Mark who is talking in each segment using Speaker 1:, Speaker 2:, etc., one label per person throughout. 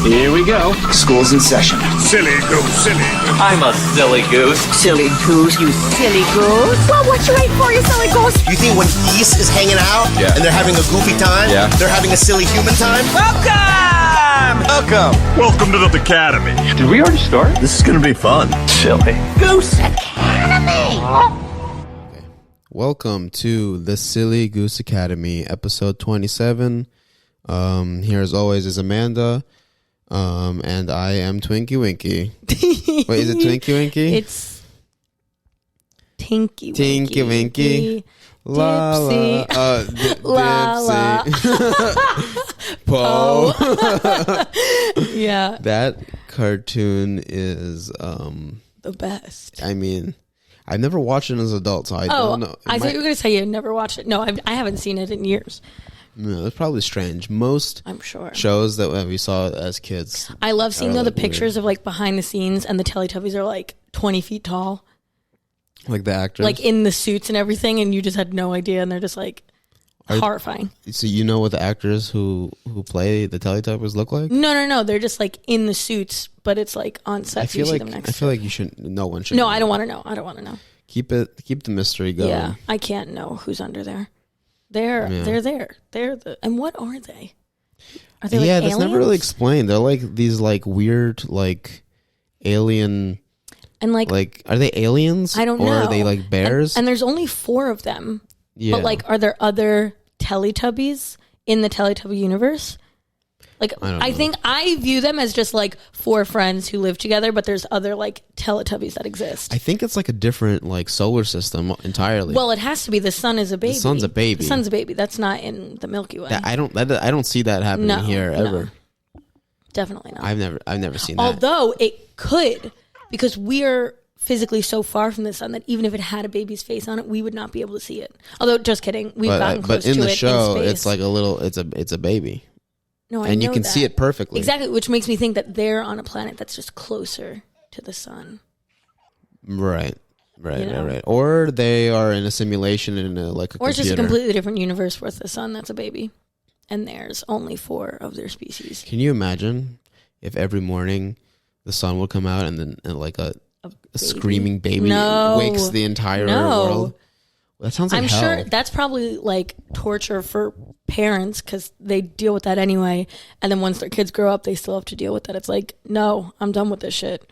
Speaker 1: Here we go.
Speaker 2: School's in session.
Speaker 3: Silly goose, silly.
Speaker 1: I'm a silly goose.
Speaker 4: Silly goose, you silly goose.
Speaker 5: Well, what you waiting for, you silly goose?
Speaker 6: You think when geese is hanging out and they're having a goofy time, they're having a silly human time?
Speaker 3: Welcome to the Academy.
Speaker 1: Did we already start?
Speaker 3: This is gonna be fun.
Speaker 1: Silly.
Speaker 4: Goose Academy.
Speaker 7: Welcome to the Silly Goose Academy, episode 27. Here as always is Amanda, and I am Twinkie Winky. Wait, is it Twinkie Winky?
Speaker 5: It's Tinky Winky.
Speaker 7: Tinky Winky. La la.
Speaker 5: La
Speaker 7: Dipsy. Po.
Speaker 5: Yeah.
Speaker 7: That cartoon is
Speaker 5: The best.
Speaker 7: I mean, I've never watched it as an adult, so I don't know.
Speaker 5: I thought you were going to say you had never watched it. No, I haven't seen it in years.
Speaker 7: No, it's probably strange. Most
Speaker 5: I'm sure
Speaker 7: shows that we saw as kids.
Speaker 5: I love seeing the
Speaker 7: like
Speaker 5: pictures
Speaker 7: weird.
Speaker 5: of like behind the scenes, and the Teletubbies are like 20 feet tall,
Speaker 7: Like the actors.
Speaker 5: like in the suits and everything, and you just had no idea, and they're just like horrifying.
Speaker 7: So you know what the actors who play the Teletubbies look like?
Speaker 5: No, they're just like in the suits, but it's like on set.
Speaker 7: I
Speaker 5: so you
Speaker 7: feel
Speaker 5: see
Speaker 7: like
Speaker 5: them next
Speaker 7: I feel like you should. No one should.
Speaker 5: No,
Speaker 7: know.
Speaker 5: I don't want to know. I don't want to know.
Speaker 7: Keep the mystery going.
Speaker 5: Yeah, I can't know who's under there. They're there. And what are they? Are they like
Speaker 7: that's
Speaker 5: aliens?
Speaker 7: never really explained. They're like these like weird like alien
Speaker 5: And like
Speaker 7: are they aliens?
Speaker 5: I don't
Speaker 7: or
Speaker 5: know.
Speaker 7: Or are they like bears?
Speaker 5: And there's only 4 of them.
Speaker 7: Yeah.
Speaker 5: But like, are there other Teletubbies in the Teletubby universe? Like, I think I view them as just like 4 friends who live together, but there's other like Teletubbies that exist.
Speaker 7: I think it's like a different like solar system entirely.
Speaker 5: Well, it has to be. The sun is a baby.
Speaker 7: The sun's a baby.
Speaker 5: The sun's a baby. That's not in the Milky Way.
Speaker 7: I don't see that happening here ever.
Speaker 5: No. Definitely not.
Speaker 7: I've never seen that.
Speaker 5: Although it could, because we are physically so far from the sun that even if it had a baby's face on it, we would not be able to see it. Although, just kidding, we've gotten close to it.
Speaker 7: But in the show,
Speaker 5: space.
Speaker 7: it's like it's a baby.
Speaker 5: No, I
Speaker 7: and you
Speaker 5: know
Speaker 7: can
Speaker 5: that.
Speaker 7: see it perfectly.
Speaker 5: Exactly, which makes me think that they're on a planet that's just closer to the sun.
Speaker 7: Right.
Speaker 5: You know?
Speaker 7: Right. Or they are in a simulation in a like a
Speaker 5: Or it's
Speaker 7: computer.
Speaker 5: just a completely different universe with the sun that's a baby. And there's only 4 of their species.
Speaker 7: Can you imagine if every morning the sun would come out and then like a screaming baby wakes the entire world? That sounds like hell.
Speaker 5: I'm sure that's probably like torture for parents because they deal with that anyway. And then once their kids grow up, they still have to deal with that. It's like, no, I'm done with this shit.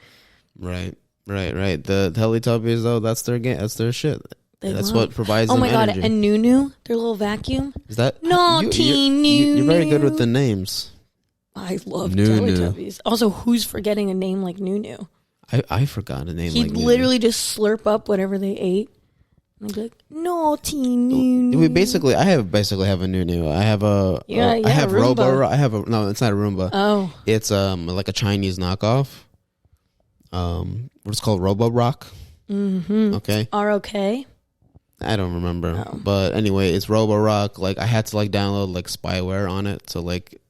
Speaker 7: Right. The Teletubbies, though, that's their game. That's their shit. That's what provides
Speaker 5: Oh
Speaker 7: them
Speaker 5: my God.
Speaker 7: energy.
Speaker 5: And Nunu, their little vacuum.
Speaker 7: Is that
Speaker 5: Naughty Nunu.
Speaker 7: You're very good with the names.
Speaker 5: I love
Speaker 7: Nunu.
Speaker 5: Teletubbies. Also, who's forgetting a name like Nunu?
Speaker 7: I forgot a name like
Speaker 5: He'd
Speaker 7: Nunu.
Speaker 5: literally just slurp up whatever they ate. And I'd be like, naughty Nunu.
Speaker 7: I have a Nunu. I have a I have
Speaker 5: Roomba.
Speaker 7: no, it's not a Roomba.
Speaker 5: Oh.
Speaker 7: It's like a Chinese knockoff. What's called Robo-Rock.
Speaker 5: Mm-hmm.
Speaker 7: Okay.
Speaker 5: R-O-K?
Speaker 7: I don't remember.
Speaker 5: Oh.
Speaker 7: But anyway, it's Robo-Rock. Like I had to like download like spyware on it so like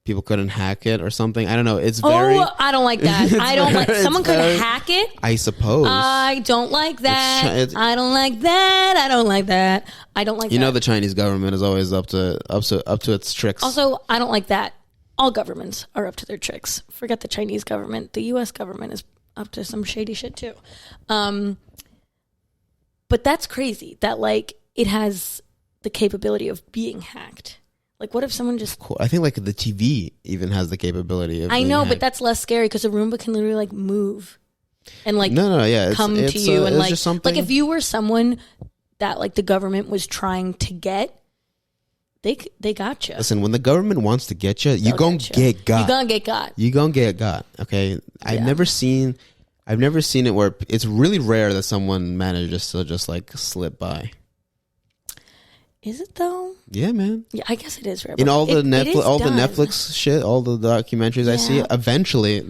Speaker 7: people couldn't hack it or something. I don't know. It's very
Speaker 5: I don't like that. I don't like someone could hack it.
Speaker 7: I suppose.
Speaker 5: I don't like that. I don't like that. I don't like that. I don't like that.
Speaker 7: You know the Chinese government is always up to its tricks.
Speaker 5: Also, I don't like that. All governments are up to their tricks. Forget the Chinese government. The US government is up to some shady shit too. But that's crazy that like it has the capability of being hacked. Like, what if someone just...
Speaker 7: Cool. I think, like, the TV even has the capability of...
Speaker 5: I know, but that's less scary because a Roomba can literally, like, move and, like, come to you. And, like, if you were someone that, like, the government was trying to get, they got you.
Speaker 7: Listen, when the government wants to get you, you're going to get got.
Speaker 5: You're going to get got.
Speaker 7: You're going to get got, okay? I've never seen it where... It's really rare that someone manages to just, like, slip by.
Speaker 5: Is it though?
Speaker 7: Yeah, man.
Speaker 5: Yeah, I guess it is rare.
Speaker 7: In all the Netflix shit, all the documentaries I see, eventually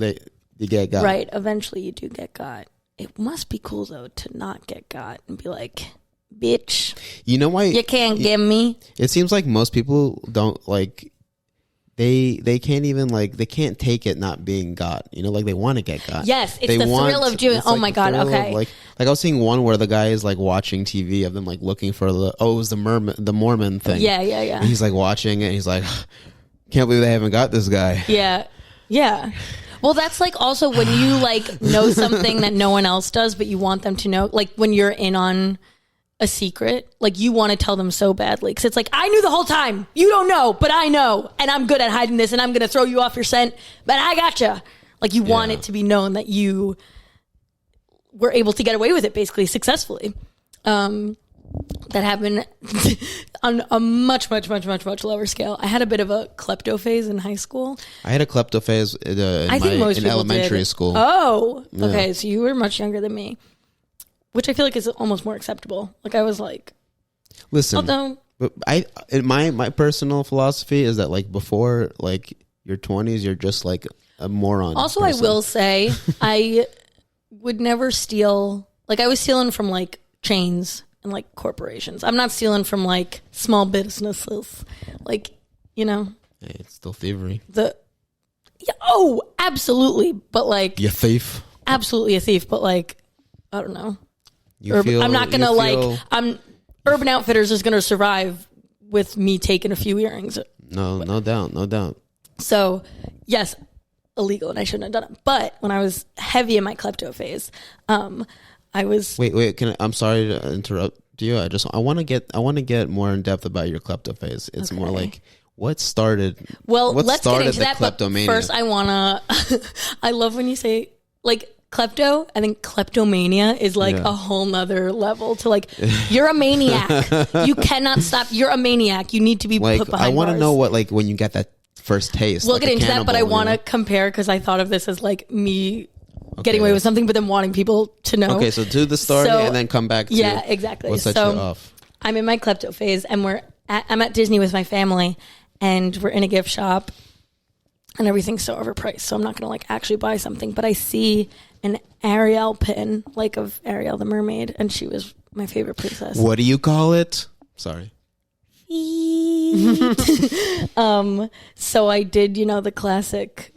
Speaker 7: you get got.
Speaker 5: Right, eventually you do get got. It must be cool though to not get got and be like, bitch.
Speaker 7: You know why?
Speaker 5: You can't get me.
Speaker 7: It seems like most people don't like. They can't even like they can't take it not being got. You know, like they want to get got.
Speaker 5: Yes, it's the thrill of doing. Oh my god! Okay.
Speaker 7: Like I was seeing one where the guy is like watching TV of them like looking for it was the Mormon thing.
Speaker 5: Yeah.
Speaker 7: And he's like watching it. And he's like, can't believe they haven't got this guy.
Speaker 5: Yeah. Yeah. Well, that's like also when you like know something that no one else does, but you want them to know. Like when you're in on a secret, like you want to tell them so badly because it's like, I knew the whole time. You don't know, but I know, and I'm good at hiding this, and I'm going to throw you off your scent, but I gotcha. Like you want it to be known that you were able to get away with it, basically successfully. That happened on a much lower scale. I had a bit of a klepto phase in high school.
Speaker 7: I had a klepto phase in elementary school.
Speaker 5: Oh, okay. So you were much younger than me, which I feel like is almost more acceptable. Like I was like,
Speaker 7: listen, but my personal philosophy is that like before like your 20s, you're just like a moron.
Speaker 5: Also,
Speaker 7: person.
Speaker 5: I will say I would never steal. Like I was stealing from like chains and like corporations. I'm not stealing from like small businesses. Like, you know,
Speaker 7: hey, it's still thievery.
Speaker 5: Absolutely. But like,
Speaker 7: you thief.
Speaker 5: Absolutely a thief. But like, I don't know. I'm not gonna Urban Outfitters is gonna survive with me taking a few earrings.
Speaker 7: No doubt.
Speaker 5: So yes, illegal, and I shouldn't have done it. But when I was heavy in my klepto phase, I was.
Speaker 7: Wait. I'm sorry to interrupt you. I want to get more in depth about your klepto phase. It's more like what started.
Speaker 5: Well, let's get into that.
Speaker 7: Kleptomania?
Speaker 5: But first, I wanna. I love when you say like klepto. I think kleptomania is like a whole nother level to like. You're a maniac. You cannot stop. You're a maniac. You need to be
Speaker 7: like.
Speaker 5: Put behind
Speaker 7: I want to
Speaker 5: bars.
Speaker 7: know what like when you get that first taste.
Speaker 5: We'll
Speaker 7: like
Speaker 5: get into that, but I want to
Speaker 7: to
Speaker 5: compare because I thought of this as like me. Getting away with something, but then wanting people to know.
Speaker 7: Okay, so do the story and then come back to
Speaker 5: exactly.
Speaker 7: what set you off.
Speaker 5: I'm in my klepto phase, and I'm at Disney with my family, and we're in a gift shop, and everything's so overpriced. So I'm not gonna like actually buy something, but I see an Ariel pin, like of Ariel the mermaid, and she was my favorite princess.
Speaker 7: What do you call it? Sorry.
Speaker 5: So I did, the classic.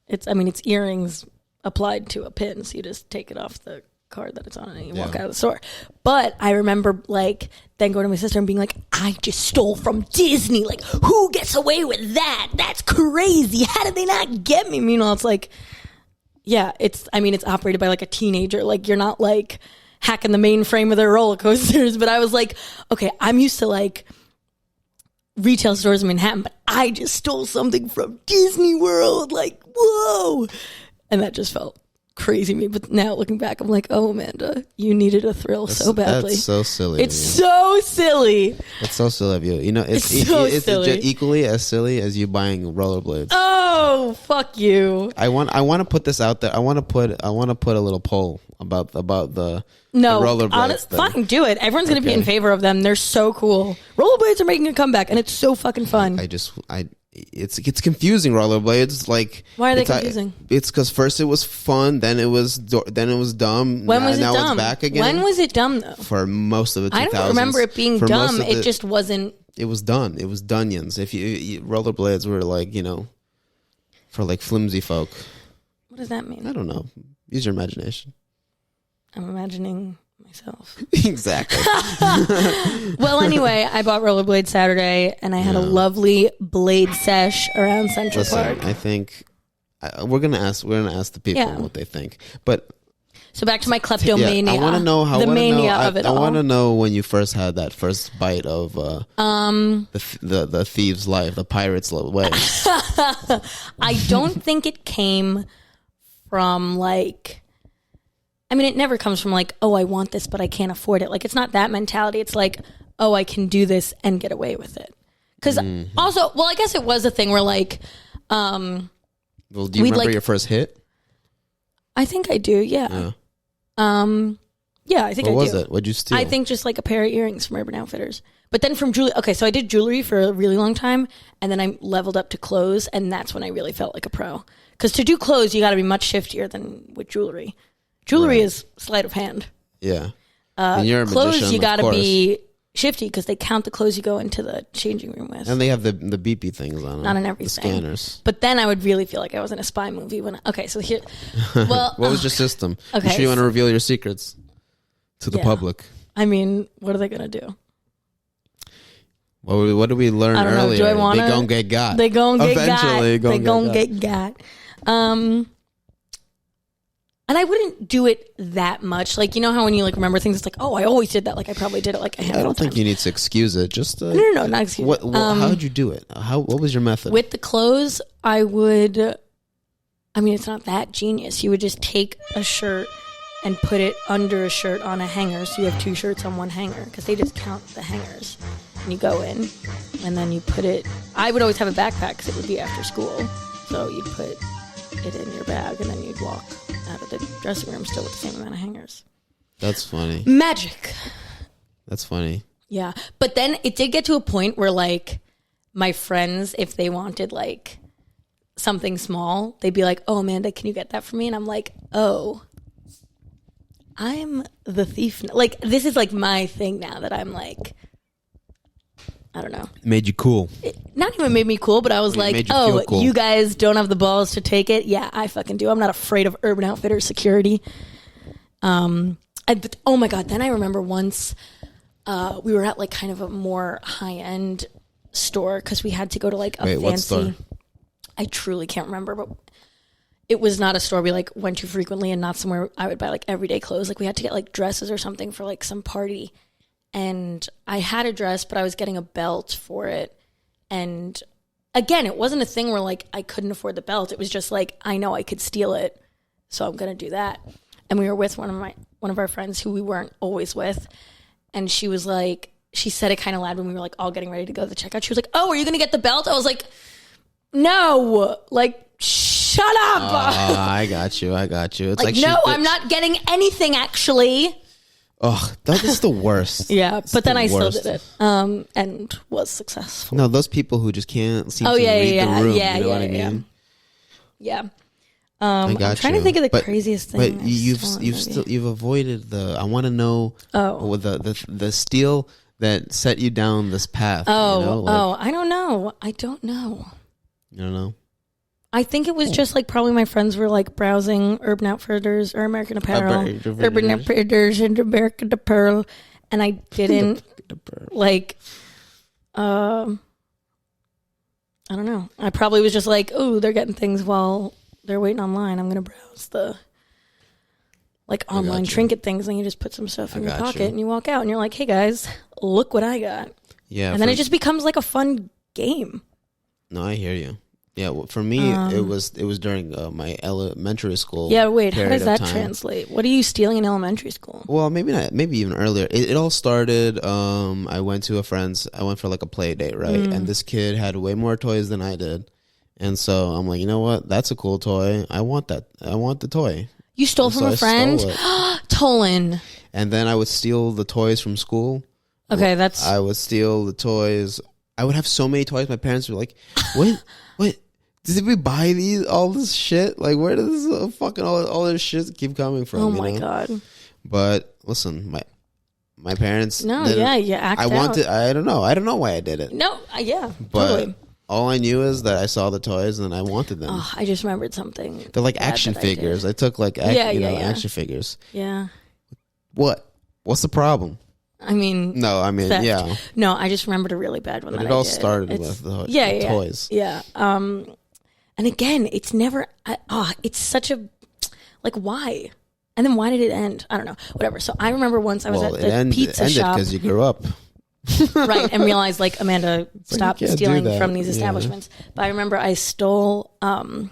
Speaker 5: It's earrings applied to a pin, so you just take it off the card that it's on and you walk out of the store. But I remember like then going to my sister and being like, I just stole from Disney. Like, who gets away with that? That's crazy. How did they not get me? Meanwhile, it's like, it's operated by like a teenager. Like you're not like hacking the mainframe of their roller coasters. But I was like, okay, I'm used to like retail stores in Manhattan, but I just stole something from Disney World. Like, whoa. And that just felt crazy to me. But now looking back, I'm like, oh, Amanda, you needed a thrill so badly.
Speaker 7: That's so silly.
Speaker 5: It's so silly.
Speaker 7: It's so silly of you. It's
Speaker 5: silly.
Speaker 7: Equally as silly as you buying rollerblades.
Speaker 5: Oh, fuck you.
Speaker 7: I want to put this out there. I want to put a little poll about the rollerblades.
Speaker 5: Fine, do it. Everyone's going to be in favor of them. They're so cool. Rollerblades are making a comeback, and it's so fucking fun.
Speaker 7: It's confusing. Rollerblades, like,
Speaker 5: why are they confusing?
Speaker 7: It's because first it was fun, then it was dumb.
Speaker 5: When was it
Speaker 7: now
Speaker 5: dumb?
Speaker 7: It's back again.
Speaker 5: When was it dumb though?
Speaker 7: For most of the 2000s.
Speaker 5: I don't remember it being dumb. It just wasn't.
Speaker 7: It was done. It was Dunyons. If you rollerblades were like for like flimsy folk.
Speaker 5: What does that mean?
Speaker 7: I don't know. Use your imagination.
Speaker 5: I'm imagining myself.
Speaker 7: Exactly.
Speaker 5: Well, anyway, I bought rollerblades Saturday, and I had a lovely blade sesh around Central Park.
Speaker 7: I think we're gonna ask the people what they think. But
Speaker 5: so back to my kleptomania.
Speaker 7: I want to know how
Speaker 5: the mania of it all.
Speaker 7: I want to know when you first had that first bite of the thieves' life, the pirate's way.
Speaker 5: I don't think it came from like. It never comes from like, oh, I want this, but I can't afford it. Like, it's not that mentality. It's like, oh, I can do this and get away with it. Because also, well, I guess it was a thing where like,
Speaker 7: well, do you remember your first hit?
Speaker 5: I think I do. Yeah. I think I do.
Speaker 7: What was it? What'd you steal?
Speaker 5: I think just like a pair of earrings from Urban Outfitters. But then from jewelry. Okay, so I did jewelry for a really long time, and then I leveled up to clothes, and that's when I really felt like a pro. Because to do clothes, you got to be much shiftier than with jewelry. Jewelry is sleight of hand.
Speaker 7: Yeah. And you're a
Speaker 5: clothes,
Speaker 7: magician,
Speaker 5: you got to be shifty because they count the clothes you go into the changing room with.
Speaker 7: And they have the beepy things on them.
Speaker 5: Not on everything.
Speaker 7: The scanners.
Speaker 5: But then I would really feel like I was in a spy movie. So here. Well,
Speaker 7: what was your system?
Speaker 5: Okay.
Speaker 7: You sure you want to reveal your secrets to the public?
Speaker 5: What are they going to do?
Speaker 7: What did we learn
Speaker 5: I don't
Speaker 7: earlier?
Speaker 5: Know. Do I want
Speaker 7: They gon' get got.
Speaker 5: They gon' get got.
Speaker 7: Eventually,
Speaker 5: They gon' get got. And I wouldn't do it that much. Like, you know how when you like remember things, it's like, oh, I always did that. Like, I probably did it like a handful
Speaker 7: I don't
Speaker 5: of
Speaker 7: think
Speaker 5: times.
Speaker 7: you need to excuse it. Just
Speaker 5: No, not excuse it.
Speaker 7: How did you do it? What was your method?
Speaker 5: With the clothes, I would. I mean, it's not that genius. You would just take a shirt and put it under a shirt on a hanger, so you have 2 shirts on one hanger, because they just count the hangers. And you go in, and then you put it. I would always have a backpack because it would be after school, so you'd put it in your bag, and then you'd walk out of the dressing room still with the same amount of hangers.
Speaker 7: That's funny.
Speaker 5: Magic.
Speaker 7: That's funny.
Speaker 5: Yeah. But then it did get to a point where, like, my friends, if they wanted, like, something small, they'd be like, oh, Amanda, can you get that for me? And I'm like, oh, I'm the thief. Like, this is, like, my thing now that I'm, like, I don't know.
Speaker 7: Made you cool.
Speaker 5: It not even made me cool, but I was like, oh, cool. You guys don't have the balls to take it? Yeah, I fucking do. I'm not afraid of Urban Outfitters security. Oh my God. Then I remember once we were at like kind of a more high-end store because we had to go to like a fancy...
Speaker 7: what store?
Speaker 5: I truly can't remember, but it was not a store we like went to frequently and not somewhere I would buy like everyday clothes. Like we had to get like dresses or something for like some party. And I had a dress, but I was getting a belt for it. And again, it wasn't a thing where like I couldn't afford the belt. It was just like, I know I could steal it, so I'm going to do that. And we were with one of our friends who we weren't always with. And she was like, she said it kind of loud when we were like all getting ready to go to the checkout. She was like, oh, are you going to get the belt? I was like, no, like, shut up.
Speaker 7: I got you. It's like
Speaker 5: no, I'm not getting anything actually.
Speaker 7: Oh, that is the worst.
Speaker 5: Yeah, but then I still did it, and was successful.
Speaker 7: No, those people who just can't seem to read the room. You know what I mean?
Speaker 5: Yeah.
Speaker 7: I got
Speaker 5: I'm trying to think of the craziest thing.
Speaker 7: But you've avoided the. I want to know. The steal that set you down this path.
Speaker 5: Oh,
Speaker 7: you know?
Speaker 5: I don't know. I don't know.
Speaker 7: You don't know.
Speaker 5: I think it was just like probably my friends were like browsing Urban Outfitters or American Apparel, Urban Outfitters and American Apparel, and I didn't like. I don't know. I probably was just like, oh, they're getting things while they're waiting online. I'm gonna browse the like online trinket things, and you just put some stuff in your pocket and you walk out, and you're like, hey guys, look what I got.
Speaker 7: Yeah,
Speaker 5: and then it just becomes like a fun game.
Speaker 7: No, I hear you. Yeah, well, for me, it was during my elementary school.
Speaker 5: Yeah, wait, how does that translate? What are you stealing in elementary school?
Speaker 7: Well, maybe not. Maybe even earlier. It all started. I went to a friend's. I went for like a play date, right? And this kid had way more toys than I did, and so I'm like, you know what? That's a cool toy. I want that. I want the toy.
Speaker 5: You stole from a friend, Tollan.
Speaker 7: And then I would steal the toys from school.
Speaker 5: Okay,
Speaker 7: I would steal the toys. I would have so many toys. My parents were like, "What? What? Did we buy all this shit? Like, where does this fucking all this shit keep coming from?"
Speaker 5: Oh my God!
Speaker 7: But listen, my parents.
Speaker 5: No, yeah, you act out.
Speaker 7: I don't know. I don't know why I did it.
Speaker 5: No, yeah,
Speaker 7: but
Speaker 5: totally.
Speaker 7: All I knew is that I saw the toys and I wanted them.
Speaker 5: Oh, I just remembered something.
Speaker 7: They're like action figures. I took like action figures.
Speaker 5: Yeah.
Speaker 7: What? What's the problem?
Speaker 5: I mean,
Speaker 7: theft. Yeah.
Speaker 5: No, I just remembered a really bad one.
Speaker 7: But
Speaker 5: that
Speaker 7: it all
Speaker 5: I did.
Speaker 7: started with the toys.
Speaker 5: Yeah. And again, it's never. It's such a like why, and then why did it end? I don't know. Whatever. So I remember once I was at the pizza shop
Speaker 7: because you grew up,
Speaker 5: right, and realized like Amanda, stop stealing from these establishments. Yeah. But I remember I stole. I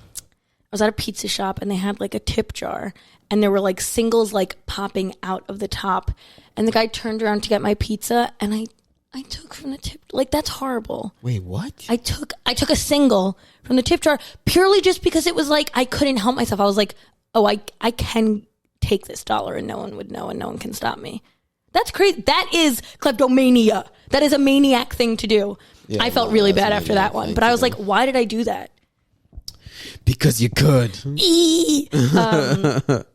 Speaker 5: was at a pizza shop and they had like a tip jar, and there were like singles like popping out of the top, and the guy turned around to get my pizza, and I took from the tip. Like, that's horrible.
Speaker 7: Wait, what?
Speaker 5: I took a single from the tip jar purely just because it was like I couldn't help myself. I was like, oh, I can take this $1 and no one would know and no one can stop me. That's crazy. That is kleptomania. That is a maniac thing to do. Yeah, I felt really bad after that one. But I was like, why did I do that?
Speaker 7: Because you could.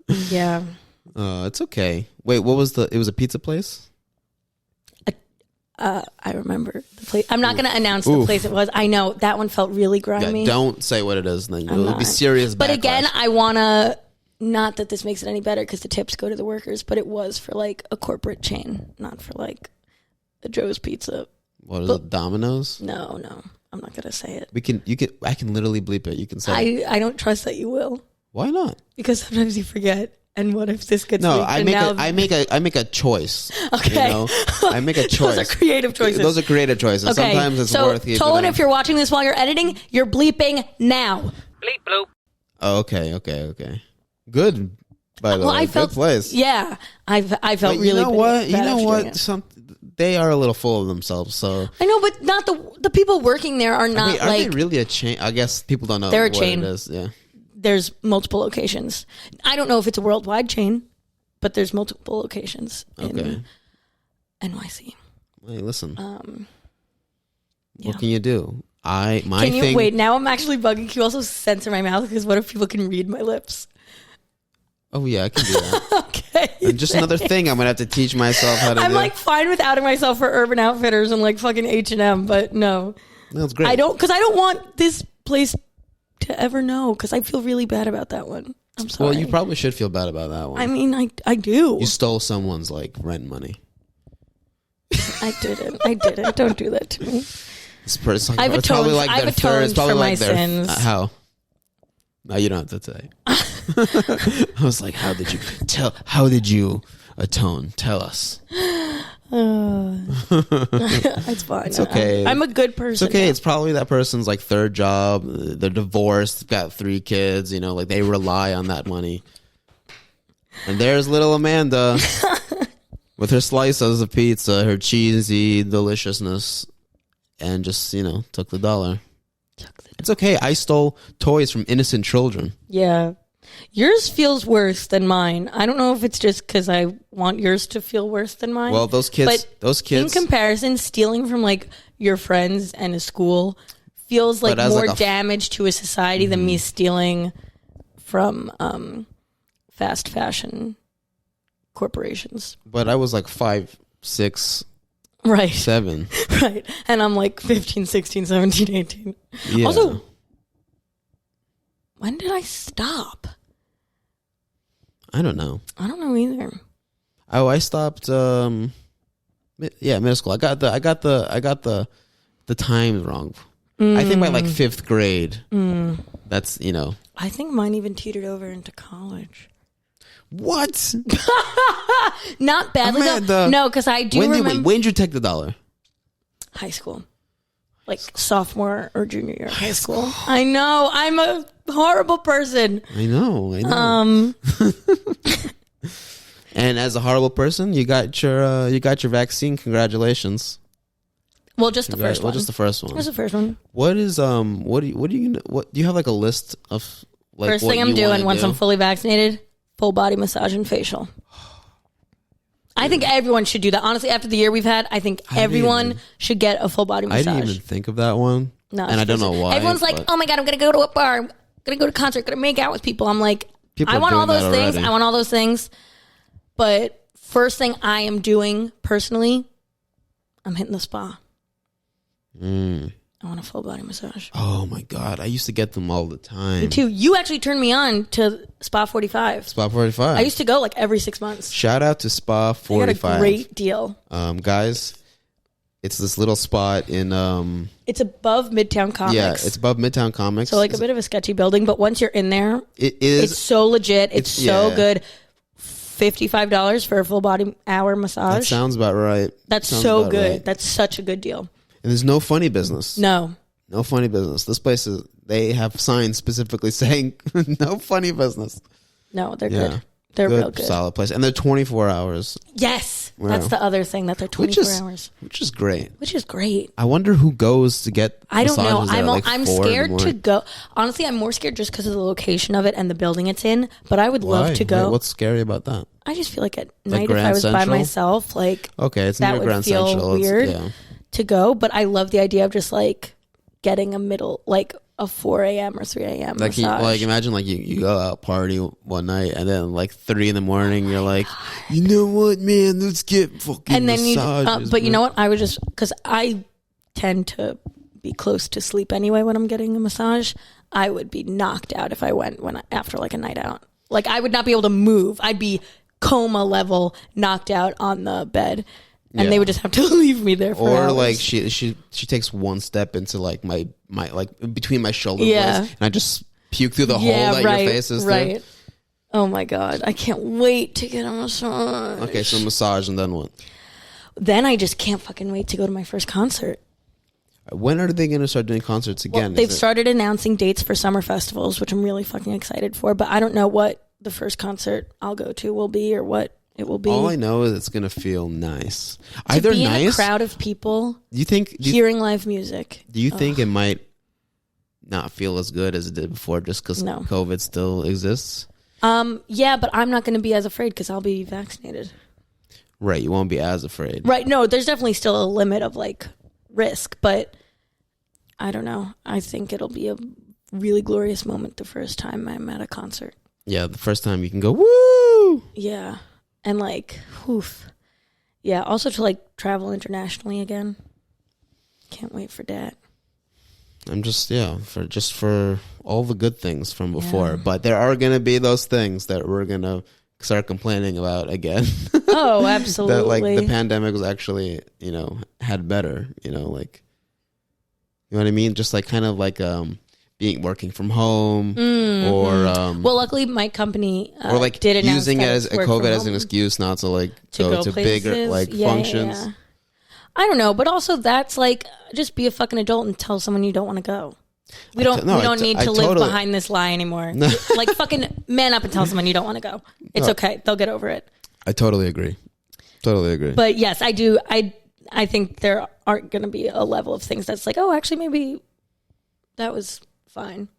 Speaker 5: Yeah.
Speaker 7: It's okay. Wait, what was it was a pizza place?
Speaker 5: I remember the place. I'm not going to announce the place it was. I know that one felt really grimy.
Speaker 7: Yeah, don't say what it is. Then it'll be serious.
Speaker 5: But
Speaker 7: backlash.
Speaker 5: Again, I want to. Not that this makes it any better because the tips go to the workers, but it was for like a corporate chain, not for like a Joe's Pizza.
Speaker 7: What is it? Domino's?
Speaker 5: No. I'm not gonna say it.
Speaker 7: I can literally bleep it. You can say it.
Speaker 5: I don't trust that you will.
Speaker 7: Why not?
Speaker 5: Because sometimes you forget. And what if this gets
Speaker 7: No,
Speaker 5: leaked?
Speaker 7: I make a choice.
Speaker 5: Okay.
Speaker 7: You know? I make a choice.
Speaker 5: Those are creative choices.
Speaker 7: Those are creative choices.
Speaker 5: Okay.
Speaker 7: Sometimes it's worth keeping.
Speaker 5: Tollan, if you're watching this while you're editing, you're bleeping now.
Speaker 1: Bleep bloop.
Speaker 7: Oh, okay. Good. By the way, good place.
Speaker 5: Yeah, I felt
Speaker 7: But
Speaker 5: really.
Speaker 7: You know what?
Speaker 5: bad after doing it.
Speaker 7: They are a little full of themselves. So
Speaker 5: I know, but not the people working there are not
Speaker 7: are they really a chain? I guess people don't know.
Speaker 5: They're a
Speaker 7: what
Speaker 5: chain.
Speaker 7: It is. Yeah.
Speaker 5: There's multiple locations. I don't know if it's a worldwide chain, but there's multiple locations in NYC.
Speaker 7: Hey, listen.
Speaker 5: Yeah.
Speaker 7: What can you do?
Speaker 5: Wait? Now I'm actually bugging. Can you also censor my mouth? Because what if people can read my lips?
Speaker 7: Oh yeah, I can do that.
Speaker 5: Okay.
Speaker 7: And just another thing I'm gonna have to teach myself how to do.
Speaker 5: I'm like fine with outing myself for Urban Outfitters and like fucking H&M, but no.
Speaker 7: That's great.
Speaker 5: I don't want this place to ever know because I feel really bad about that one. I'm sorry.
Speaker 7: Well, you probably should feel bad about that one.
Speaker 5: I mean, I do.
Speaker 7: You stole someone's like rent money.
Speaker 5: I didn't. Don't do that to me.
Speaker 7: I've atoned. I've atoned
Speaker 5: for my sins.
Speaker 7: How? No, you don't have to say. I was like, how did you atone? Tell us.
Speaker 5: It's fine.
Speaker 7: It's okay.
Speaker 5: I'm a good person.
Speaker 7: It's okay.
Speaker 5: Now.
Speaker 7: It's probably that person's like third job. They're divorced, got 3 kids. You know, like they rely on that money. And there's little Amanda with her slices of pizza, her cheesy deliciousness, and just took the dollar. It's okay. I stole toys from innocent children.
Speaker 5: Yeah. Yours feels worse than mine. I don't know if it's just because I want yours to feel worse than mine.
Speaker 7: Well, those kids.
Speaker 5: In comparison, stealing from like your friends and a school feels like more damage to a society than me stealing from fast fashion corporations.
Speaker 7: But I was like 5, 6,
Speaker 5: right,
Speaker 7: 7.
Speaker 5: Right. And I'm like 15, 16, 17, 18.
Speaker 7: Yeah.
Speaker 5: Also, when did I stop?
Speaker 7: I don't know.
Speaker 5: I don't know either.
Speaker 7: Oh, I stopped. Middle school. I got the times wrong. I think by like 5th grade. That's
Speaker 5: I think mine even teetered over into college.
Speaker 7: What?
Speaker 5: Not badly
Speaker 7: Amanda,
Speaker 5: though. No, because I do remember.
Speaker 7: When did you take the dollar?
Speaker 5: High school. Like sophomore or junior year of high school. I know. I'm a horrible person.
Speaker 7: I know. And as a horrible person, you got your vaccine. Congratulations.
Speaker 5: Well, just the first one.
Speaker 7: Well, just the first one.
Speaker 5: Just the first one.
Speaker 7: What is what do you have like a list of like
Speaker 5: first thing I'm doing once I'm fully vaccinated? Full body massage and facial. I think everyone should do that. Honestly, after the year we've had, I think everyone should get a full body massage.
Speaker 7: I didn't even think of that one.
Speaker 5: No,
Speaker 7: and I don't know why.
Speaker 5: Everyone's like, "Oh my god, I'm gonna go to a bar. I'm gonna go to a concert. I'm gonna make out with people." I'm like, I want all those things. I want all those things. But first thing I am doing personally, I'm hitting the spa. I want a full body massage.
Speaker 7: Oh my god, I used to get them all the time.
Speaker 5: Me too. You actually turned me on to Spa 45.
Speaker 7: Spa 45.
Speaker 5: I used to go like every 6 months.
Speaker 7: Shout out to Spa 45.
Speaker 5: I got a great deal.
Speaker 7: Guys, it's this little spot in
Speaker 5: it's above Midtown Comics.
Speaker 7: Yeah, it's above Midtown Comics.
Speaker 5: So like a bit of a sketchy building, but once you're in there, it's so legit. It's so good. $55 for a full body hour massage.
Speaker 7: That sounds about right.
Speaker 5: That's so good. Right. That's such a good deal.
Speaker 7: And there's no funny business.
Speaker 5: No
Speaker 7: funny business. This place they have signs specifically saying no funny business.
Speaker 5: No, they're good. They're real good.
Speaker 7: Solid place. And they're 24 hours.
Speaker 5: Yes. Wow. That's the other thing, that they're 24 hours.
Speaker 7: Which is great.
Speaker 5: I
Speaker 7: wonder who goes to get
Speaker 5: I don't know.
Speaker 7: I'm
Speaker 5: scared to go. Honestly, I'm more scared just because of the location of it and the building it's in. But I would love to go.
Speaker 7: What's scary about that?
Speaker 5: I just feel like at night if I was by myself, like
Speaker 7: it's
Speaker 5: that
Speaker 7: near
Speaker 5: would
Speaker 7: Grand
Speaker 5: feel
Speaker 7: Central.
Speaker 5: Weird to go. But I love the idea of just like getting a 4 a.m. or 3 a.m. massage.
Speaker 7: Imagine you go out party one night and then 3 in the morning you're like, you know what, man, let's get fucking
Speaker 5: and then
Speaker 7: massages.
Speaker 5: But you know what? I would just, because I tend to be close to sleep anyway when I'm getting a massage. I would be knocked out if I went after a night out. I would not be able to move. I'd be coma level knocked out on the bed. and they would just have to leave me there for
Speaker 7: or
Speaker 5: hours.
Speaker 7: like she takes one step into like my like between my shoulder
Speaker 5: Yeah.
Speaker 7: blades, and I just puke through the hole that your face is through.
Speaker 5: right. Oh my god, I can't wait to get a massage.
Speaker 7: Okay, so massage and then what?
Speaker 5: Then I just can't fucking wait to go to my first concert.
Speaker 7: When are they going to start doing concerts again?
Speaker 5: Well, they've started announcing dates for summer festivals, which I'm really fucking excited for, but I don't know what the first concert I'll go to will be or what it will be.
Speaker 7: All I know is it's going to feel nice.
Speaker 5: To
Speaker 7: Either
Speaker 5: be
Speaker 7: nice.
Speaker 5: in a crowd of people
Speaker 7: Do you think
Speaker 5: hearing live music.
Speaker 7: Do you think it might not feel as good as it did before just because
Speaker 5: No.
Speaker 7: COVID still exists?
Speaker 5: Yeah, but I'm not going to be as afraid because I'll be vaccinated.
Speaker 7: Right, you won't be as afraid.
Speaker 5: Right. No, there's definitely still a limit of like risk, but I don't know. I think it'll be a really glorious moment the first time I'm at a concert.
Speaker 7: Yeah, the first time you can go, woo!
Speaker 5: Yeah. And like, oof. Yeah. Also to like travel internationally again. Can't wait for that.
Speaker 7: I'm just, for all the good things from before.
Speaker 5: Yeah.
Speaker 7: But there are going to be those things that we're going to start complaining about again.
Speaker 5: Oh, absolutely.
Speaker 7: That like the pandemic was actually, had better, like, you know what I mean? Just like kind of like working from home or
Speaker 5: well, luckily my company
Speaker 7: or like
Speaker 5: did announce
Speaker 7: using it
Speaker 5: that
Speaker 7: as
Speaker 5: it's work
Speaker 7: COVID
Speaker 5: from
Speaker 7: as an
Speaker 5: home
Speaker 7: excuse not to like
Speaker 5: to
Speaker 7: go to bigger
Speaker 5: places.
Speaker 7: like
Speaker 5: Yeah,
Speaker 7: functions.
Speaker 5: yeah. I don't know, but also that's like just be a fucking adult and tell someone you don't want to go. We don't need to live behind this lie anymore. Like fucking man up and tell someone you don't want to go. It's okay. They'll get over it.
Speaker 7: I totally agree. Totally agree.
Speaker 5: But yes, I do. I think there aren't going to be a level of things that's like, oh, actually, maybe that was fine.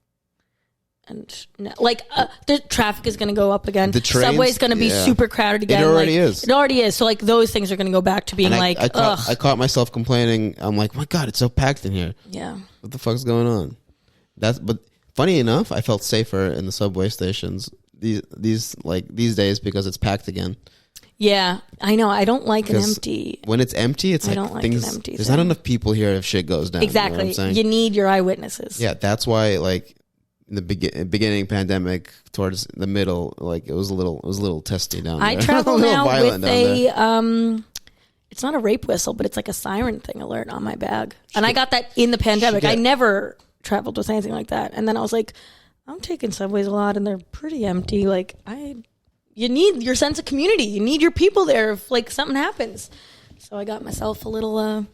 Speaker 5: And no, like the traffic is going to go up again.
Speaker 7: The trains,
Speaker 5: subway's going to be super crowded again.
Speaker 7: It already is.
Speaker 5: It already is. So like those things are going to go back to being
Speaker 7: and
Speaker 5: ugh.
Speaker 7: I caught myself complaining. I'm like, my God, it's so packed in here.
Speaker 5: Yeah.
Speaker 7: What the fuck's going on? But funny enough, I felt safer in the subway stations these days because it's packed again.
Speaker 5: Yeah, I know. I don't like an empty.
Speaker 7: When it's empty, it's
Speaker 5: I
Speaker 7: like
Speaker 5: don't like
Speaker 7: things.
Speaker 5: an empty
Speaker 7: There's
Speaker 5: thing.
Speaker 7: not enough people here if shit goes down.
Speaker 5: Exactly.
Speaker 7: You know what I'm saying?
Speaker 5: You need your eyewitnesses.
Speaker 7: Yeah, that's why like in the beginning pandemic towards the middle, like it was a little testy down there.
Speaker 5: I travel
Speaker 7: a little
Speaker 5: now
Speaker 7: violent
Speaker 5: with
Speaker 7: down there.
Speaker 5: it's not a rape whistle, but it's like a siren thing alert on my bag. And I got that in the pandemic. I never traveled with anything like that. And then I was like, I'm taking subways a lot and they're pretty empty. Like you need your sense of community. You need your people there if like something happens. So I got myself a little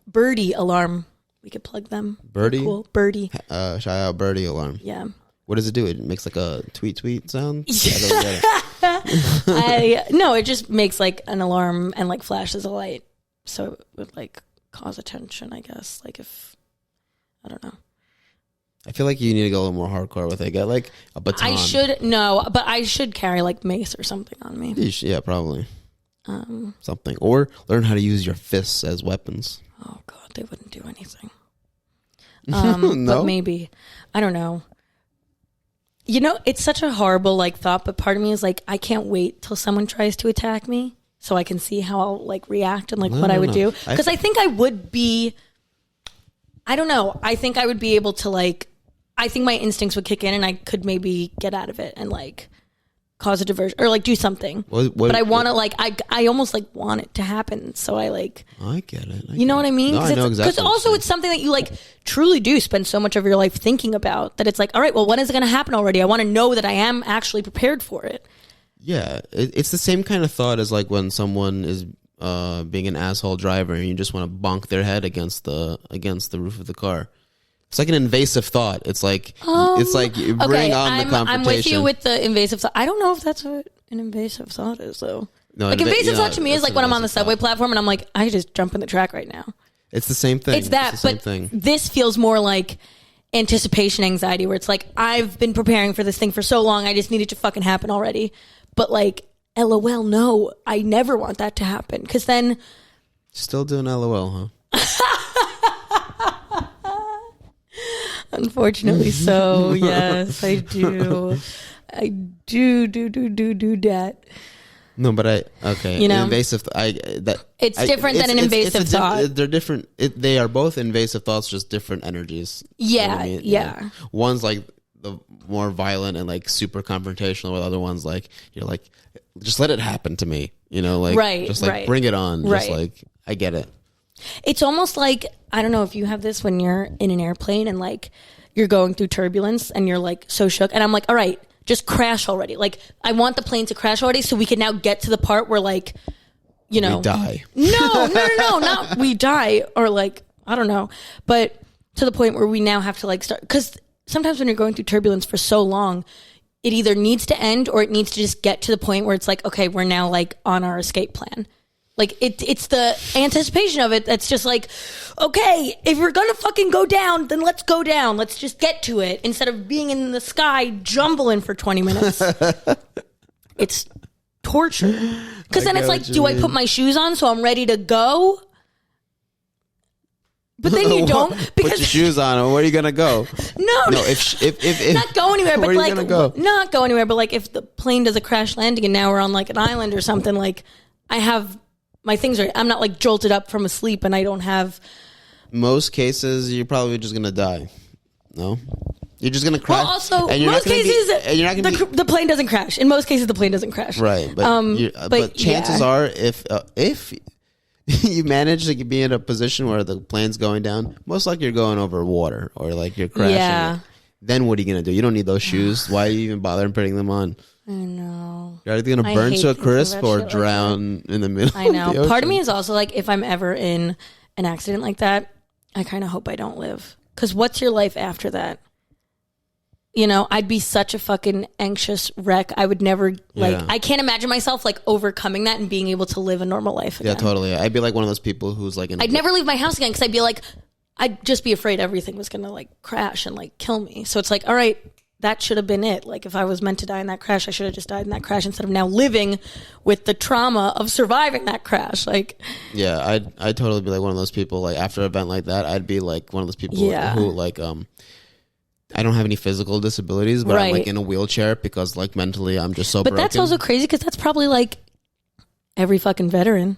Speaker 5: birdie alarm. We could plug them.
Speaker 7: Birdie?
Speaker 5: Cool. Birdie.
Speaker 7: Shout out birdie alarm.
Speaker 5: Yeah.
Speaker 7: What does it do? It makes like a tweet sound?
Speaker 5: No, it just makes like an alarm and like flashes a light. So it would like cause attention, I guess. Like if, I don't know.
Speaker 7: I feel like you need to go a little more hardcore with it. Get like a baton.
Speaker 5: But I should carry like mace or something on me.
Speaker 7: Yeah, probably. Something. Or learn how to use your fists as weapons.
Speaker 5: Oh God, they wouldn't do anything.
Speaker 7: No?
Speaker 5: But maybe. I don't know. It's such a horrible like thought, but part of me is like, I can't wait till someone tries to attack me so I can see how I'll like react and like what I would do. Because I think I would be, I don't know. I think I would be able to like, I think my instincts would kick in and I could maybe get out of it and like cause a diversion or like do something. But I want to like, I almost like want it to happen. So I like,
Speaker 7: I get it.
Speaker 5: You know what I mean?
Speaker 7: No, I know exactly.
Speaker 5: Because also it's something that you like truly do spend so much of your life thinking about that it's like, all right, well, when is it going to happen already? I want to know that I am actually prepared for it.
Speaker 7: Yeah, it's the same kind of thought as like when someone is being an asshole driver and you just want to bonk their head against the roof of the car. It's like an invasive thought. It's like you bring on the confrontation.
Speaker 5: I'm with you with the invasive thought. I don't know if that's what an invasive thought is though.
Speaker 7: No,
Speaker 5: like invasive thought to me is like when I'm on the subway platform and I'm like, I just jump in the track right now.
Speaker 7: It's the same thing.
Speaker 5: It's that,
Speaker 7: the same
Speaker 5: but
Speaker 7: thing.
Speaker 5: This feels more like anticipation anxiety where it's like, I've been preparing for this thing for so long, I just need it to fucking happen already. But like, LOL, no, I never want that to happen. Because then...
Speaker 7: Still doing LOL, huh?
Speaker 5: Unfortunately so, yes, I do. I do that.
Speaker 7: No, but invasive.
Speaker 5: It's different than an invasive thought.
Speaker 7: They're different. They are both invasive thoughts, just different energies.
Speaker 5: Yeah,
Speaker 7: you know what I mean?
Speaker 5: yeah.
Speaker 7: One's like the more violent and like super confrontational, while the other one's like you're like, just let it happen to me. You know, like just like bring it on. Just like I get it.
Speaker 5: It's almost like, I don't know if you have this when you're in an airplane and like you're going through turbulence and you're like so shook. And I'm like, all right, just crash already. Like I want the plane to crash already so we can now get to the part where like, you know.
Speaker 7: We die.
Speaker 5: No, not we die or like, I don't know. But to the point where we now have to like start. Because sometimes when you're going through turbulence for so long, it either needs to end or it needs to just get to the point where it's like, okay, we're now like on our escape plan. Like it's the anticipation of it that's just like, okay, if we're gonna fucking go down, then let's go down. Let's just get to it instead of being in the sky jumbling for 20 minutes. It's torture. Because then it's like, do I put my shoes on so I'm ready to go? But then you don't, because
Speaker 7: put your shoes on. Where are you gonna go?
Speaker 5: No,
Speaker 7: if
Speaker 5: not go anywhere. But
Speaker 7: where
Speaker 5: like,
Speaker 7: are you gonna go?
Speaker 5: Not go anywhere. But like, if the plane does a crash landing and now we're on like an island or something, like I have my things right. I'm not like jolted up from a sleep and I don't have.
Speaker 7: Most cases, you're probably just gonna die. No, you're just gonna crash.
Speaker 5: Well, also,
Speaker 7: and you're
Speaker 5: most
Speaker 7: not gonna
Speaker 5: cases,
Speaker 7: be, you're not gonna
Speaker 5: the plane doesn't crash. In most cases, the plane doesn't crash.
Speaker 7: Right, but chances are, if you manage to be in a position where the plane's going down, most likely you're going over water or like you're crashing. Yeah. Then what are you going to do? You don't need those shoes. Why are you even bothering putting them on?
Speaker 5: I know.
Speaker 7: You're either going to burn to a crisp or drown in the middle.
Speaker 5: I know.
Speaker 7: Of the ocean.
Speaker 5: Part of me is also like, if I'm ever in an accident like that, I kind of hope I don't live. Because what's your life after that? You know, I'd be such a fucking anxious wreck. I would never, I can't imagine myself, like, overcoming that and being able to live a normal life again.
Speaker 7: Yeah, totally. I'd be like one of those people who's like...
Speaker 5: I'd never leave my house again because I'd be like, I'd just be afraid everything was going to, like, crash and, like, kill me. So it's like, all right, that should have been it. Like, if I was meant to die in that crash, I should have just died in that crash instead of now living with the trauma of surviving that crash. Like... Yeah,
Speaker 7: I'd totally be like one of those people, like, after an event like that, I'd be like one of those people who, like... I don't have any physical disabilities, but I'm like in a wheelchair because like mentally I'm just so broken.
Speaker 5: But that's also crazy because that's probably like every fucking veteran.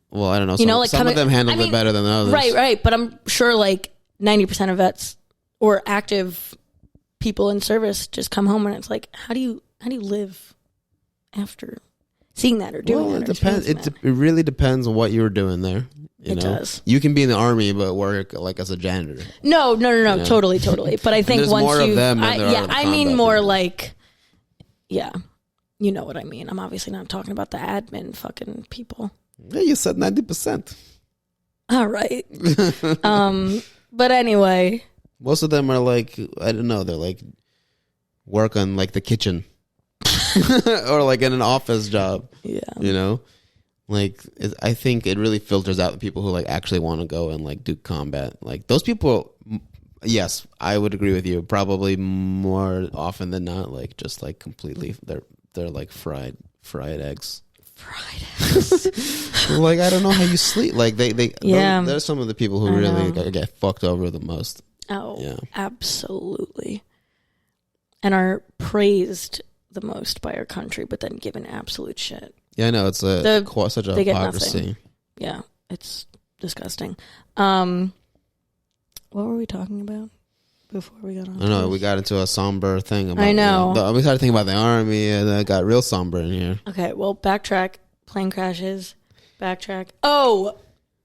Speaker 7: Well, I don't know. Some of them handle it better than others.
Speaker 5: Right. But I'm sure like 90% of vets or active people in service just come home and it's like, how do you live after seeing that or doing that?
Speaker 7: It depends. It really depends on what you were doing there. You know?
Speaker 5: Does.
Speaker 7: You can be in the army but work like as a janitor.
Speaker 5: No, totally. But I think once
Speaker 7: more of them than there are
Speaker 5: I mean more people. Like, yeah, you know what I mean. I'm obviously not talking about the admin fucking people.
Speaker 7: Yeah, you said 90%.
Speaker 5: All right. But anyway,
Speaker 7: most of them are like, I don't know. They're like work on like the kitchen or like in an office job. Yeah, you know. Like, I think it really filters out the people who like actually want to go and like do combat. Like those people, yes, I would agree with you. Probably more often than not, like just like completely, they're like fried eggs. Fried eggs. Like I don't know how you sleep. Like they yeah. There's some of the people who really get fucked over the most.
Speaker 5: Oh, yeah, absolutely, and are praised the most by our country, but then given absolute shit.
Speaker 7: Yeah, I know. It's such a hypocrisy.
Speaker 5: Yeah, it's disgusting. What were we talking about before we got on?
Speaker 7: I know. We got into a somber thing. About,
Speaker 5: I know.
Speaker 7: We started thinking about the army, and then it got real somber in here.
Speaker 5: Okay, well, backtrack. Plane crashes. Backtrack. Oh!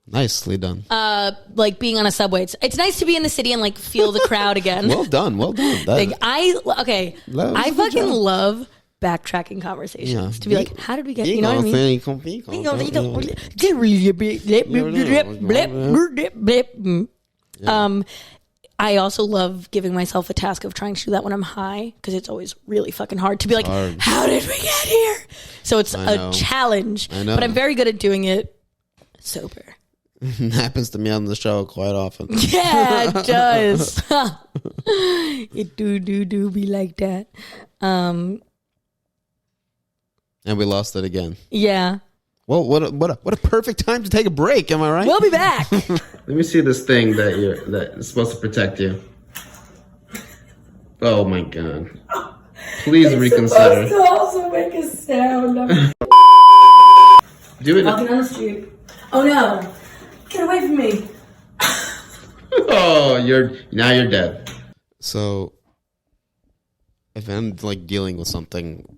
Speaker 7: Nicely done.
Speaker 5: Like being on a subway. It's nice to be in the city and like feel the crowd again.
Speaker 7: Well done.
Speaker 5: I fucking love backtracking conversations to be like, how did we get? You know what I mean? I also love giving myself a task of trying to do that when I'm high because it's always really fucking hard to be like, how did we get here? So it's a challenge, but I'm very good at doing it sober.
Speaker 7: It happens to me on the show quite often.
Speaker 5: Yeah, it does. It do be like that.
Speaker 7: And we lost it again.
Speaker 5: Yeah.
Speaker 7: Well, what a perfect time to take a break. Am I right?
Speaker 5: We'll be back.
Speaker 7: Let me see this thing that is supposed to protect you. Oh my god! Please reconsider.
Speaker 5: It's supposed to also make a sound.
Speaker 7: Do it.
Speaker 5: Walking on the street. Oh no! Get away from me!
Speaker 7: Oh, you're dead. So, if I'm like dealing with something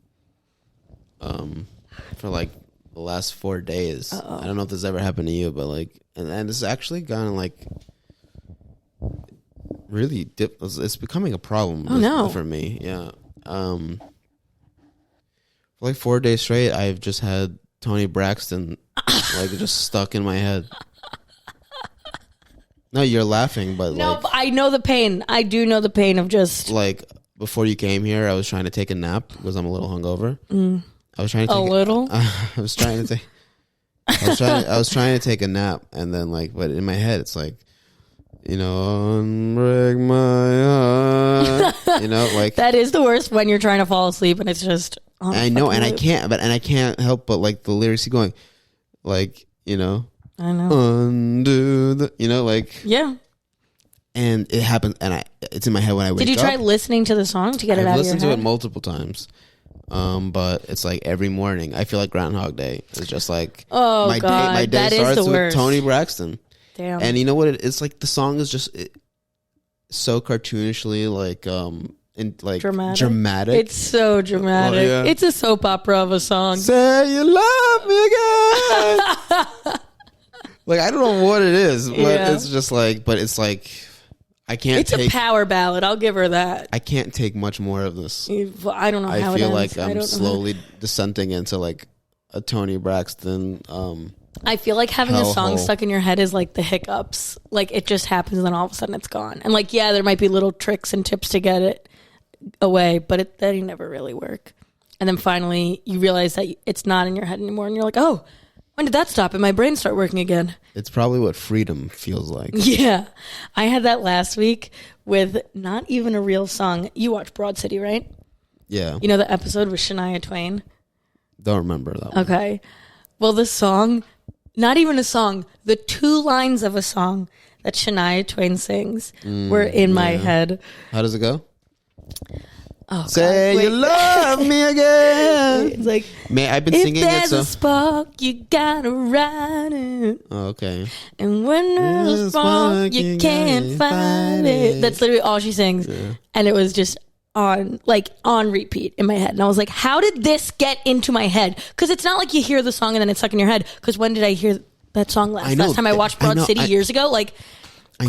Speaker 7: for like the last 4 days. I don't know if this ever happened to you, but like, and this is actually gotten like really it's becoming a problem. For me. Yeah. For like 4 days straight, I've just had Toni Braxton like just stuck in my head. No, you're laughing, but
Speaker 5: but I know the pain. I do know the pain of just
Speaker 7: like before you came here, I was trying to take a nap because I'm a little hungover. I was trying to take a nap, and then like, but in my head, it's like, you know, break my heart. You know, like
Speaker 5: that is the worst when you're trying to fall asleep and it's just.
Speaker 7: I know, and I can't help but like the lyrics keep going, like, you know.
Speaker 5: I know.
Speaker 7: Undo the, you know, like
Speaker 5: yeah.
Speaker 7: And it happened, and it's in my head when I wake up.
Speaker 5: Did you try listening to the song to get it out of your head?
Speaker 7: I've listened to it multiple times, but it's like every morning. I feel like Groundhog Day. It's just like my day starts with Toni Braxton.
Speaker 5: Damn.
Speaker 7: And you know what? It's like the song is just so cartoonishly like dramatic.
Speaker 5: It's so dramatic.
Speaker 7: Yeah.
Speaker 5: It's a soap opera of a song.
Speaker 7: Say you love me again. Like, I don't know what it is, but it's just like, but it's like, I can't
Speaker 5: It's a power ballad. I'll give her that.
Speaker 7: I can't take much more of this.
Speaker 5: I don't know how it ends.
Speaker 7: I feel like I'm slowly descending into like a Toni Braxton.
Speaker 5: I feel like having a song stuck in your head is like the hiccups. Like, it just happens and then all of a sudden it's gone. And like, yeah, there might be little tricks and tips to get it away, but they never really work. And then finally you realize that it's not in your head anymore and you're like, oh, when did that stop and my brain start working again?
Speaker 7: It's probably what freedom feels like.
Speaker 5: Yeah. I had that last week with not even a real song. You watched Broad City, right?
Speaker 7: Yeah.
Speaker 5: You know the episode with Shania Twain?
Speaker 7: Don't remember that one.
Speaker 5: Okay. Well, the song, not even a song, the 2 lines of a song that Shania Twain sings were in my head.
Speaker 7: How does it go?
Speaker 5: Oh,
Speaker 7: Say you love me again.
Speaker 5: It's like,
Speaker 7: man, I've been singing it.
Speaker 5: If there's a spark, you gotta ride it.
Speaker 7: Oh, okay.
Speaker 5: And when there's a spark, you can't fight it. That's literally all she sings. Yeah. And it was just on repeat in my head. And I was like, how did this get into my head? Because it's not like you hear the song and then it's stuck in your head. Because when did I hear that song last? Last time I watched Broad City years ago? Like,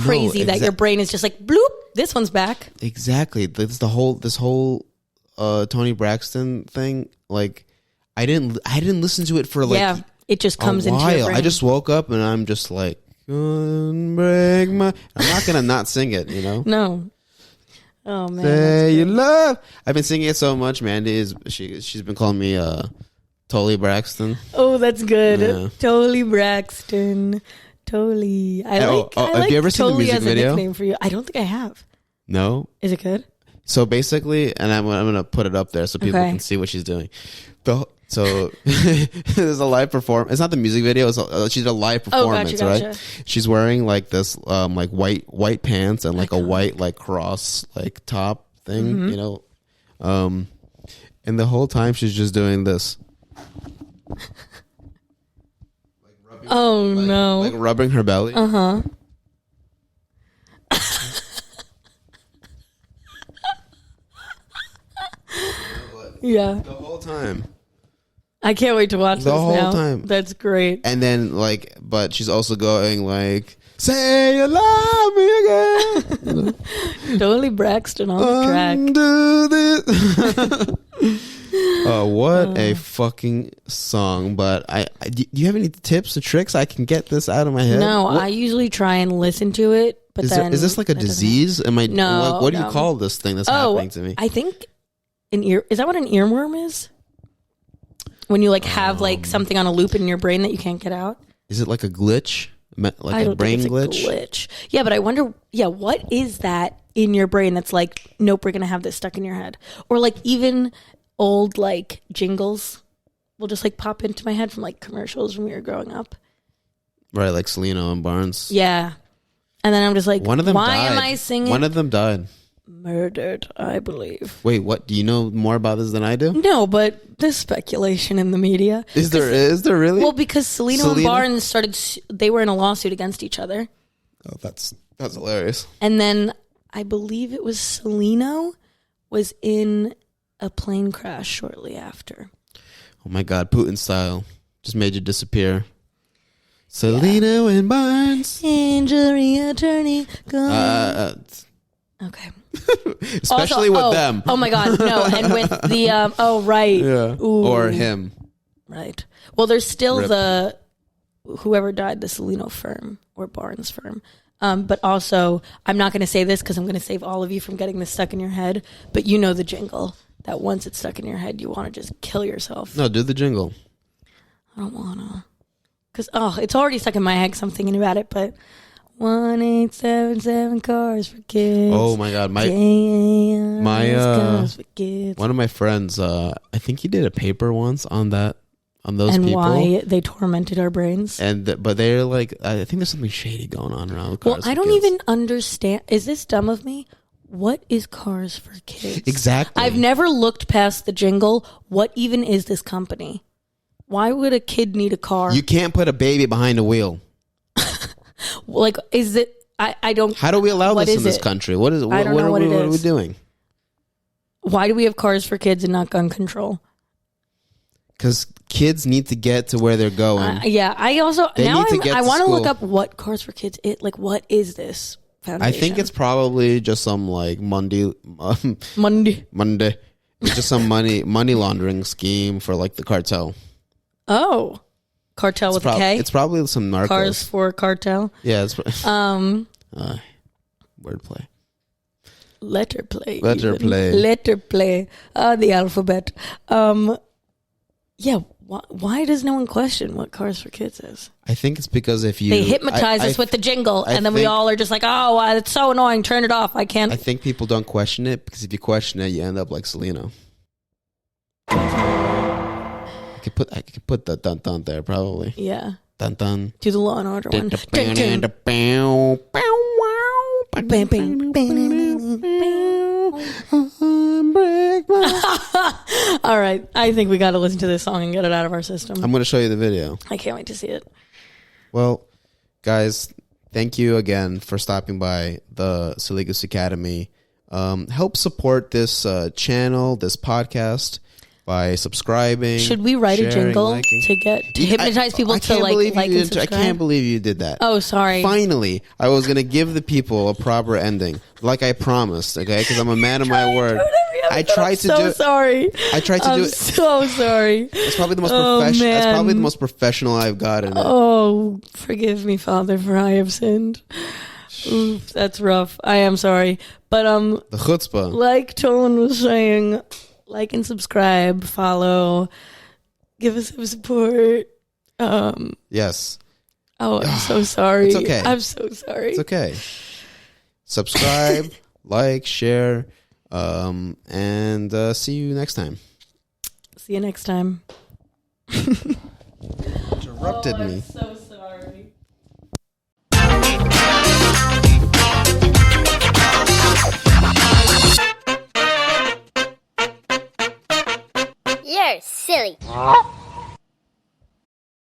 Speaker 5: crazy that your brain is just like, bloop, this one's back.
Speaker 7: Exactly. This whole Toni Braxton thing. Like, I didn't listen to it for like
Speaker 5: it just comes
Speaker 7: a while.
Speaker 5: into your brain.
Speaker 7: I just woke up and I'm just like, break my. I'm not gonna not sing it, you know.
Speaker 5: No. Oh man.
Speaker 7: Say you love. I've been singing it so much. Mandy she's been calling me Tolli Braxton.
Speaker 5: Oh, that's good. Yeah. Tolli Braxton. Tolli.
Speaker 7: Have you ever seen the music video?
Speaker 5: Nickname for you. I don't think I have.
Speaker 7: No.
Speaker 5: Is it good?
Speaker 7: So basically, and I'm gonna put it up there so people can see what she's doing. So there's a live performance. It's not the music video. She did a live performance, right? She's wearing like this like white pants and like a white like cross like top thing, you know. And the whole time she's just doing this.
Speaker 5: No.
Speaker 7: Like rubbing her belly.
Speaker 5: Uh-huh. Yeah.
Speaker 7: The whole time.
Speaker 5: I can't wait to watch this now.
Speaker 7: The whole time.
Speaker 5: That's great.
Speaker 7: And then like, but she's also going like, say you love me again.
Speaker 5: Totally Braxton on the track.
Speaker 7: Undo this. Oh, what a fucking song. But do you have any tips or tricks I can get this out of my head?
Speaker 5: No, I usually try and listen to it. But
Speaker 7: is this like a disease? Am I?
Speaker 5: No.
Speaker 7: What do you call this thing that's happening to me?
Speaker 5: I think is that what an earworm is? When you like have like something on a loop in your brain that you can't get out? Is
Speaker 7: it like a glitch? Like
Speaker 5: a
Speaker 7: brain
Speaker 5: glitch? Yeah, but I wonder, what is that in your brain that's like, nope, we're going to have this stuck in your head? Or like even old like jingles will just like pop into my head from like commercials when we were growing up.
Speaker 7: Right, like Celino and Barnes.
Speaker 5: Yeah. And then I'm just like,
Speaker 7: why
Speaker 5: am I singing?
Speaker 7: One of them died.
Speaker 5: Murdered, I believe.
Speaker 7: Wait, what? Do you know more about this than I do?
Speaker 5: No, but there's speculation in the media.
Speaker 7: Is there really?
Speaker 5: Well, because Celino and Barnes they were in a lawsuit against each other.
Speaker 7: Oh, that's hilarious.
Speaker 5: And then I believe it was Celino was in a plane crash shortly after.
Speaker 7: Oh my God, Putin style. Just made you disappear. Selena and Barnes.
Speaker 5: Injury attorney. Okay.
Speaker 7: Especially
Speaker 5: Also,
Speaker 7: with them.
Speaker 5: Oh my God, no. And with the, oh, right.
Speaker 7: Yeah.
Speaker 5: Ooh.
Speaker 7: Or him.
Speaker 5: Right. Well, there's still
Speaker 7: Rip.
Speaker 5: whoever died, the Celino firm or Barnes firm. But also, I'm not going to say this because I'm going to save all of you from getting this stuck in your head. But you know the jingle that once it's stuck in your head, you want to just kill yourself.
Speaker 7: No, do the jingle.
Speaker 5: I don't want to. Because, it's already stuck in my head because I'm thinking about it. But 1877 cars for kids.
Speaker 7: Oh my God. My
Speaker 5: cars for kids.
Speaker 7: one of my friends, I think he did a paper once on those
Speaker 5: and
Speaker 7: people.
Speaker 5: why they tormented our brains.
Speaker 7: But they're like, I think there's something shady going on around with
Speaker 5: Well,
Speaker 7: Cars
Speaker 5: I
Speaker 7: for
Speaker 5: don't
Speaker 7: Kids.
Speaker 5: even understand. Is this dumb of me? What is Cars for Kids?
Speaker 7: Exactly.
Speaker 5: I've never looked past the jingle. What even is this company? Why would a kid need a car?
Speaker 7: You can't put a baby behind a wheel.
Speaker 5: Like, is it? I don't.
Speaker 7: How do we allow
Speaker 5: what
Speaker 7: this
Speaker 5: is
Speaker 7: in this
Speaker 5: it?
Speaker 7: country? What is?
Speaker 5: I don't know what it
Speaker 7: are we
Speaker 5: is.
Speaker 7: doing?
Speaker 5: Why do we have Cars for Kids and not gun control?
Speaker 7: Because kids need to get to where they're going.
Speaker 5: Yeah, I also
Speaker 7: They
Speaker 5: now
Speaker 7: need to get
Speaker 5: I
Speaker 7: to
Speaker 5: want to look
Speaker 7: school.
Speaker 5: up what Cars for Kids. What is this foundation?
Speaker 7: I think it's probably just some like
Speaker 5: Monday.
Speaker 7: Monday. It's just some money laundering scheme for like the cartel.
Speaker 5: Oh, cartel with a K.
Speaker 7: It's probably some narcos.
Speaker 5: Cars for cartel.
Speaker 7: Yeah, it's wordplay.
Speaker 5: Letter play.
Speaker 7: Letter play.
Speaker 5: Letter play. The alphabet. Yeah. Why does no one question what Cars for Kids is?
Speaker 7: I think it's because if you
Speaker 5: They hypnotize us with the jingle, and then we all are just like, "Oh, it's so annoying. Turn it off. I can't."
Speaker 7: I think people don't question it because if you question it, you end up like Selena. I could put the dun dun there probably.
Speaker 5: Yeah.
Speaker 7: Dun dun.
Speaker 5: Do the Law and Order one. All right. I think we got to listen to this song and get it out of our system.
Speaker 7: I'm going to show you the video.
Speaker 5: I can't wait to see it.
Speaker 7: Well, guys, thank you again for stopping by the Silly Goose Academy. Help support this channel, this podcast, by subscribing.
Speaker 5: Should we write
Speaker 7: sharing,
Speaker 5: a jingle
Speaker 7: liking.
Speaker 5: to hypnotize people to like and subscribe?
Speaker 7: I can't believe you did that.
Speaker 5: Oh, sorry.
Speaker 7: Finally, I was going to give the people a proper ending, like I promised, okay? Because I'm a man of my word. I tried to do it.
Speaker 5: Sorry.
Speaker 7: I tried to do it.
Speaker 5: So sorry.
Speaker 7: It's probably the most professional. That's probably the most professional I've gotten.
Speaker 5: Oh, forgive me, Father, for I have sinned. Oof, that's rough. I am sorry, but
Speaker 7: the chutzpah.
Speaker 5: Like Tollan was saying, like and subscribe, follow, give us some support.
Speaker 7: Yes.
Speaker 5: Oh, I'm so sorry.
Speaker 7: It's okay.
Speaker 5: I'm so sorry.
Speaker 7: It's okay. Subscribe, like, share, and see you next time.
Speaker 5: See you next time.
Speaker 7: Interrupted me.
Speaker 5: I'm so sorry.
Speaker 2: You're silly.